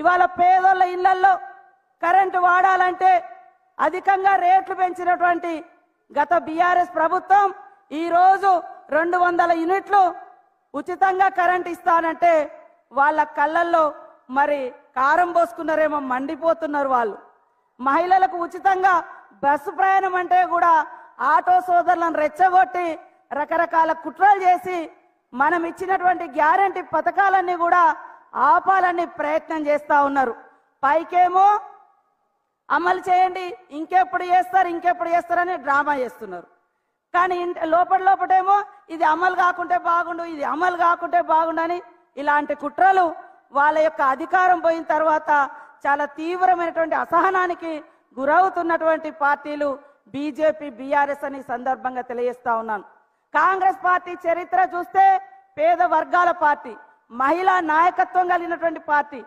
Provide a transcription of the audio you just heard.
ఇవాళ పేదోళ్ళ ఇళ్లల్లో కరెంటు వాడాలంటే అధికంగా రేట్లు పెంచినటువంటి గత బీఆర్ఎస్ ప్రభుత్వం ఈరోజు 200 యూనిట్లు ఉచితంగా కరెంట్ ఇస్తానంటే వాళ్ళ కళ్ళల్లో మరి కారం పోసుకున్నారేమో, మండిపోతున్నారు వాళ్ళు. మహిళలకు ఉచితంగా బస్సు ప్రయాణం అంటే కూడా ఆటో సోదరులను రెచ్చగొట్టి రకరకాల కుట్రలు చేసి మనం ఇచ్చినటువంటి గ్యారంటీ పథకాలన్నీ కూడా ఆపాలని ప్రయత్నం చేస్తా ఉన్నారు. పైకేమో అమలు చేయండి, ఇంకెప్పుడు చేస్తారని డ్రామా చేస్తున్నారు. కానీ లోపటేమో ఇది అమలు కాకుంటే బాగుండు, ఇది అమలు కాకుంటే బాగుండని ఇలాంటి కుట్రలు వాళ్ళ యొక్క అధికారం పోయిన తర్వాత చాలా తీవ్రమైనటువంటి అసహనానికి గురవుతున్నటువంటి పార్టీలు బీజేపీ, బీఆర్ఎస్ అని సందర్భంగా తెలియజేస్తా ఉన్నాను. కాంగ్రెస్ పార్టీ చరిత్ర చూస్తే పేద వర్గాల పార్టీ, మహిళా నాయకత్వం కలిగినటువంటి పార్టీ,